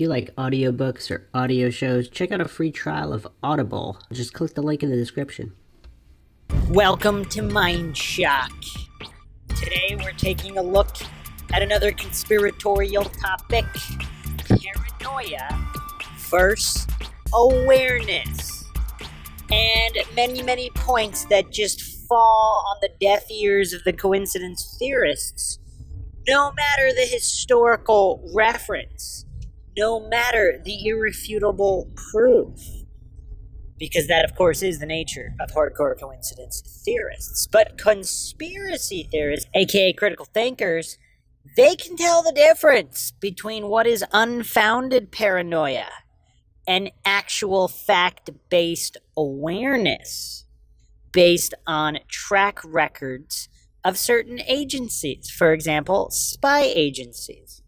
If you like audiobooks or audio shows, check out a free trial of Audible. Just click the link in the description. Welcome to MINDSHOCK. Today we're taking a look at another conspiratorial topic, paranoia versus awareness. And many points that just fall on the deaf ears of the coincidence theorists. No matter the historical reference, no matter the irrefutable proof. Because that, of course, is the nature of hardcore coincidence theorists. But conspiracy theorists, aka critical thinkers, they can tell the difference between what is unfounded paranoia and actual fact-based awareness based on track records of certain agencies. For example, spy agencies.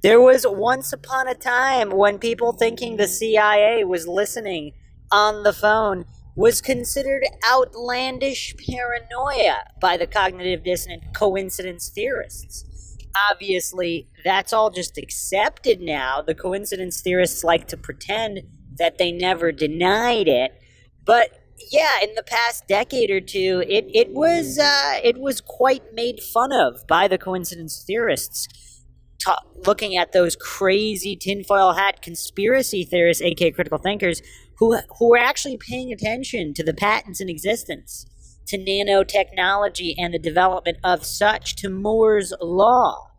There was once upon a time when people thinking the CIA was listening on the phone was considered outlandish paranoia by the cognitive dissonant coincidence theorists. Obviously, that's all just accepted now. The coincidence theorists like to pretend that they never denied it. But yeah, in the past decade or two, it was quite made fun of by the coincidence theorists. Looking at those crazy tinfoil hat conspiracy theorists, aka critical thinkers, who are actually paying attention to the patents in existence, to nanotechnology and the development of such, to Moore's law,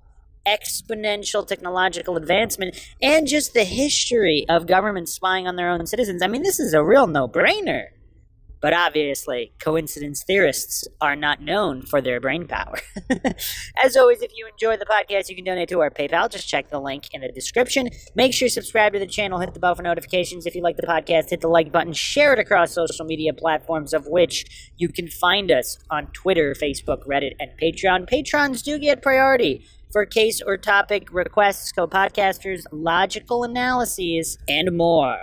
exponential technological advancement, and just the history of government spying on their own citizens. I mean, this is a real no-brainer. But obviously, coincidence theorists are not known for their brain power. As always, if you enjoy the podcast, you can donate to our PayPal. Just check the link in the description. Make sure you subscribe to the channel. Hit the bell for notifications. If you like the podcast, hit the like button. Share it across social media platforms, of which you can find us on Twitter, Facebook, Reddit, and Patreon. Patrons do get priority for case or topic requests, co-podcasters, logical analyses, and more.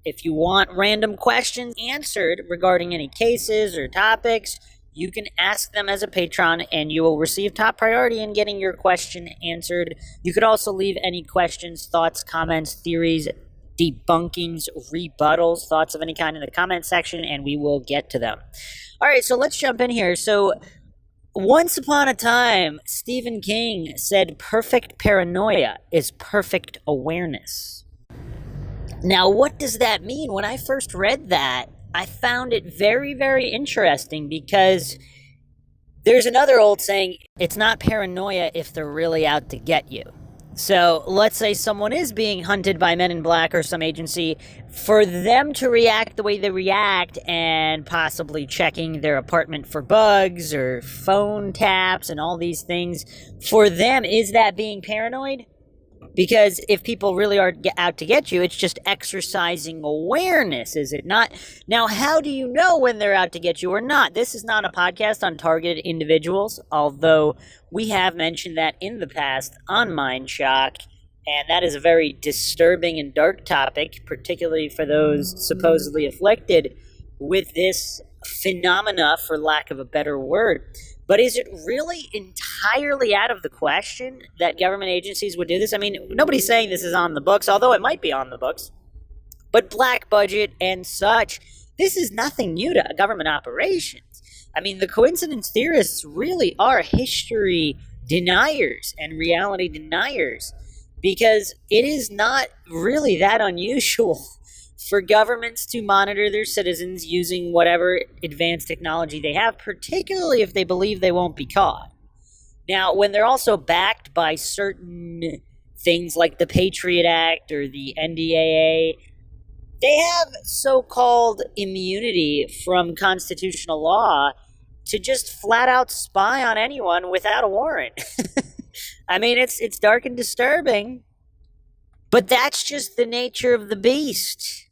If you want random questions answered regarding any cases or topics, you can ask them as a patron and you will receive top priority in getting your question answered. You could also leave any questions, thoughts, comments, theories, debunkings, rebuttals, thoughts of any kind in the comment section, and we will get to them. All right, so let's jump in here. So once upon a time, Stephen King said perfect paranoia is perfect awareness. Now, what does that mean? When I first read that, I found it very interesting because there's another old saying, it's not paranoia if they're really out to get you. So let's say someone is being hunted by Men in Black or some agency. For them to react the way they react and possibly checking their apartment for bugs or phone taps and all these things, for them, is that being paranoid? Because if people really are out to get you, it's just exercising awareness, is it not? Now, how do you know when they're out to get you or not? This is not a podcast on targeted individuals, although we have mentioned that in the past on MINDSHOCK, and that is a very disturbing and dark topic, particularly for those supposedly afflicted with this phenomena, for lack of a better word. But is it really entirely out of the question that government agencies would do this? I mean, nobody's saying this is on the books, although it might be on the books. But black budget and such, this is nothing new to government operations. I mean, the coincidence theorists really are history deniers and reality deniers, because it is not really that unusual for governments to monitor their citizens using whatever advanced technology they have, particularly if they believe they won't be caught. Now, when they're also backed by certain things like the Patriot Act or the NDAA, they have so-called immunity from constitutional law to just flat out spy on anyone without a warrant. I mean, it's dark and disturbing, but that's just the nature of the beast.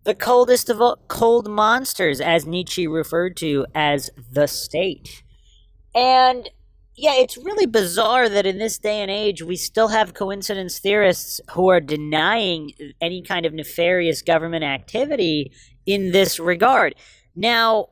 The coldest of all cold monsters, as Nietzsche referred to as the state. And yeah, it's really bizarre that in this day and age, we still have coincidence theorists who are denying any kind of nefarious government activity in this regard. Now,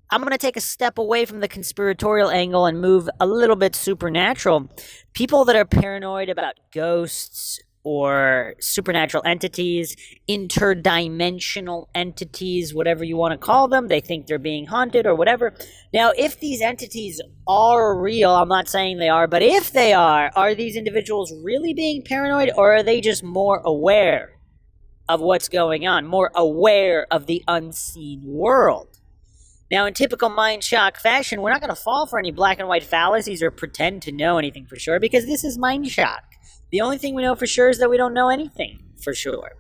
I'm going to take a step away from the conspiratorial angle and move a little bit supernatural. People that are paranoid about ghosts or supernatural entities, interdimensional entities, whatever you want to call them. They think they're being haunted or whatever. Now, if these entities are real, I'm not saying they are, but if they are these individuals really being paranoid, or are they just more aware of what's going on, more aware of the unseen world? Now, in typical mind shock fashion, we're not going to fall for any black and white fallacies or pretend to know anything for sure, because this is mind shock. The only thing we know for sure is that we don't know anything for sure.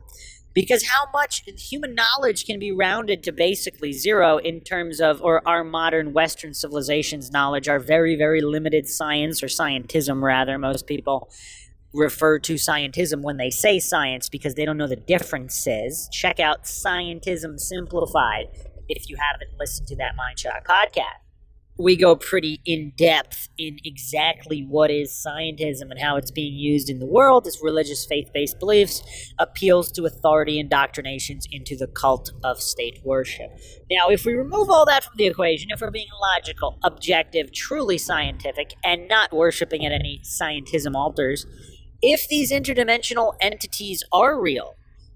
Because how much human knowledge can be rounded to basically zero in terms of, or our modern Western civilization's knowledge, our very, very limited science, or scientism rather. Most people refer to scientism when they say science because they don't know the differences. Check out Scientism Simplified if you haven't listened to that MindShock podcast. We go pretty in-depth in exactly what is scientism and how it's being used in the world as religious faith-based beliefs, appeals to authority, indoctrinations into the cult of state worship. Now, if we remove all that from the equation, if we're being logical, objective, truly scientific, and not worshiping at any scientism altars, if these interdimensional entities are real,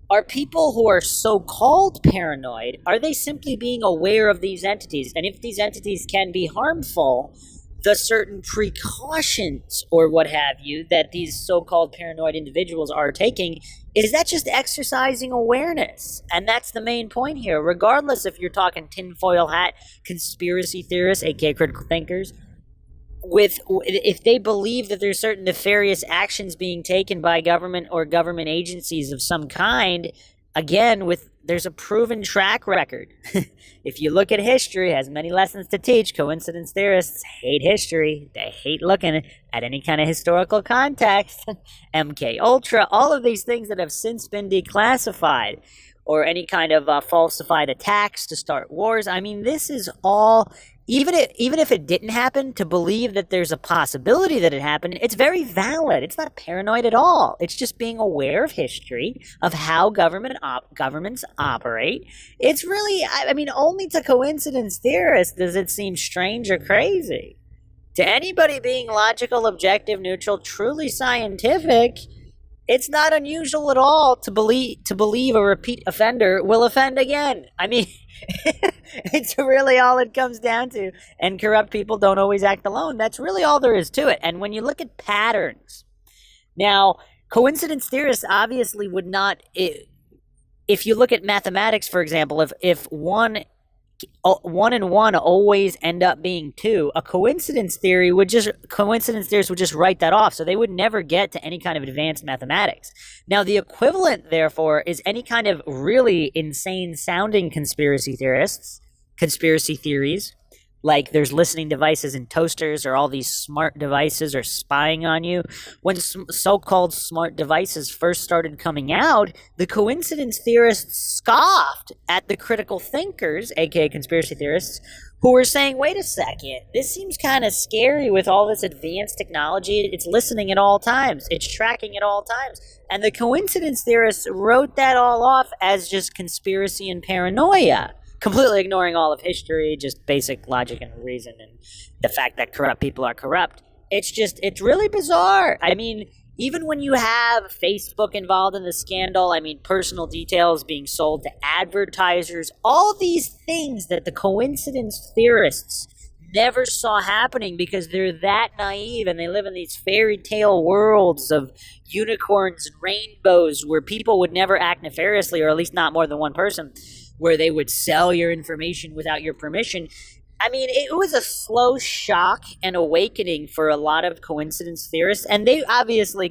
are people who are so-called paranoid, are they simply being aware of these entities? And if these entities can be harmful, the certain precautions or what have you that these so-called paranoid individuals are taking, is that just exercising awareness? And that's the main point here. Regardless if you're talking tinfoil hat, conspiracy theorists, aka critical thinkers, if they believe that there's certain nefarious actions being taken by government or government agencies of some kind, again, there's a proven track record. If you look at history, it has many lessons to teach. Coincidence theorists hate history. They hate looking at any kind of historical context. MK Ultra, all of these things that have since been declassified, or any kind of falsified attacks to start wars. I mean, this is all, even if it didn't happen, to believe that there's a possibility that it happened, it's very valid. It's not paranoid at all. It's just being aware of history, of how governments operate. It's really, I mean, only to coincidence theorists does it seem strange or crazy. To anybody being logical, objective, neutral, truly scientific, it's not unusual at all to believe a repeat offender will offend again. I mean, it's really all it comes down to. And corrupt people don't always act alone. That's really all there is to it. And when you look at patterns, now, coincidence theorists obviously would not, if you look at mathematics, for example, if one and one always end up being two, a coincidence theorist would just write that off, so they would never get to any kind of advanced mathematics. Now, the equivalent, therefore, is any kind of really insane sounding conspiracy theories, like there's listening devices in toasters, or all these smart devices are spying on you. When so-called smart devices first started coming out, the coincidence theorists scoffed at the critical thinkers, aka conspiracy theorists, who were saying, wait a second, this seems kind of scary with all this advanced technology. It's listening at all times. It's tracking at all times. And the coincidence theorists wrote that all off as just conspiracy and paranoia, completely ignoring all of history, just basic logic and reason, and the fact that corrupt people are corrupt. It's really bizarre. I mean, even when you have Facebook involved in the scandal, I mean, personal details being sold to advertisers, all these things that the coincidence theorists never saw happening because they're that naive and they live in these fairy tale worlds of unicorns and rainbows where people would never act nefariously, or at least not more than one person, where they would sell your information without your permission. I mean, it was a slow shock and awakening for a lot of coincidence theorists. And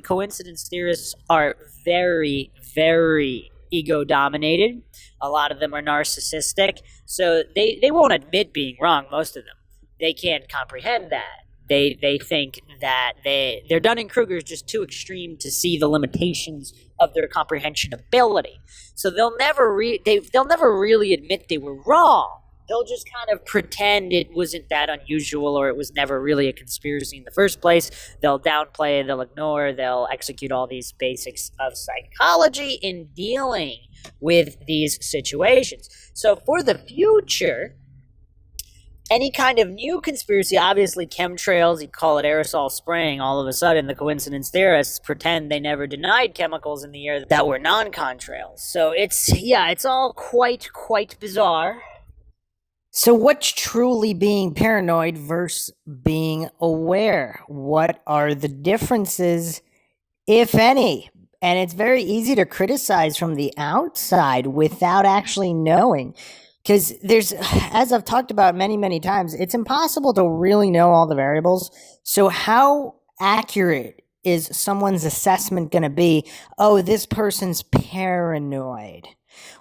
coincidence theorists are very, very ego-dominated. A lot of them are narcissistic. So they won't admit being wrong, most of them. They can't comprehend that. They think that their Dunning-Kruger is just too extreme to see the limitations of their comprehension ability. So they'll never really admit they were wrong. They'll just kind of pretend it wasn't that unusual, or it was never really a conspiracy in the first place. They'll downplay, they'll ignore, they'll execute all these basics of psychology in dealing with these situations. So for the future, any kind of new conspiracy, obviously chemtrails, you call it aerosol spraying, all of a sudden the coincidence theorists pretend they never denied chemicals in the air that were non-contrails. So it's all quite bizarre. So what's truly being paranoid versus being aware? What are the differences, if any? And it's very easy to criticize from the outside without actually knowing. Because as I've talked about many times, it's impossible to really know all the variables. So how accurate is someone's assessment going to be? Oh, this person's paranoid.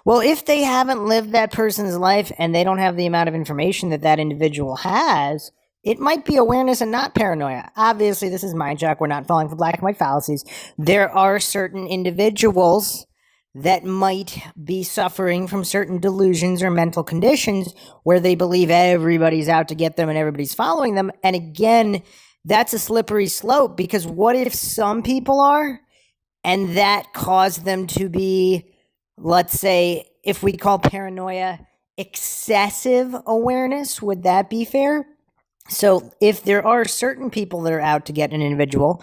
Well, if they haven't lived that person's life and they don't have the amount of information that individual has, it might be awareness and not paranoia. Obviously, this is MINDSHOCK. We're not falling for black and white fallacies. There are certain individuals that might be suffering from certain delusions or mental conditions where they believe everybody's out to get them and everybody's following them. And again, that's a slippery slope, because what if some people are and that caused them to be, let's say, if we call paranoia excessive awareness, would that be fair? So if there are certain people that are out to get an individual,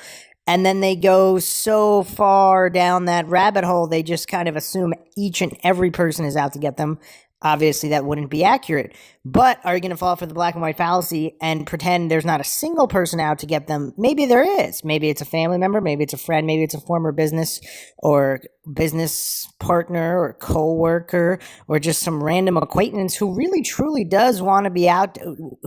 and then they go so far down that rabbit hole, they just kind of assume each and every person is out to get them. Obviously, that wouldn't be accurate. But are you going to fall for the black and white fallacy and pretend there's not a single person out to get them? Maybe there is. Maybe it's a family member. Maybe it's a friend. Maybe it's a former business or business partner or coworker or just some random acquaintance who really truly does want to be out,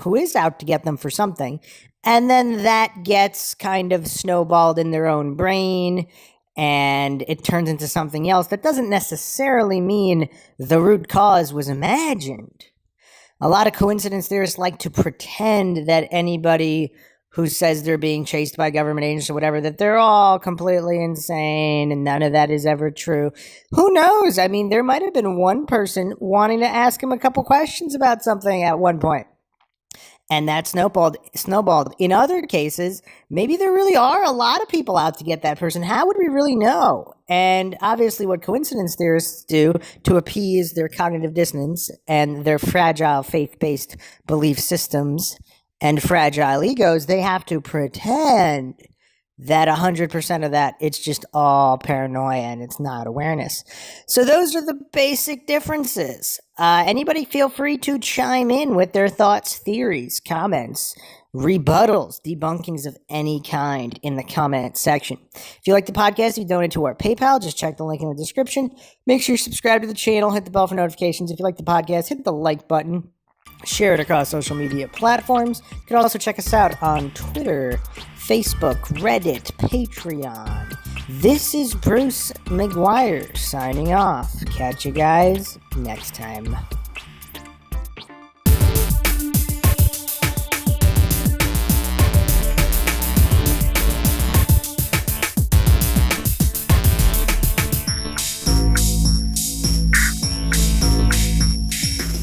who is out to get them for something. And then that gets kind of snowballed in their own brain, and it turns into something else. That doesn't necessarily mean the root cause was imagined. A lot of coincidence theorists like to pretend that anybody who says they're being chased by government agents or whatever, that they're all completely insane and none of that is ever true. Who knows? I mean, there might have been one person wanting to ask him a couple questions about something at one point, and that snowballed. In other cases, maybe there really are a lot of people out to get that person. How would we really know? And obviously what coincidence theorists do to appease their cognitive dissonance and their fragile faith-based belief systems and fragile egos, they have to pretend that 100% of that, it's just all paranoia and it's not awareness. So those are the basic differences. Anybody feel free to chime in with their thoughts, theories, comments, rebuttals, debunkings of any kind in the comment section. If you like the podcast, you donate to our PayPal, just check the link in the description. Make sure you subscribe to the channel, hit the bell for notifications. If you like the podcast, hit the like button. Share it across social media platforms. You can also check us out on Twitter, Facebook, Reddit, Patreon. This is Bruce McGuire signing off. Catch you guys next time.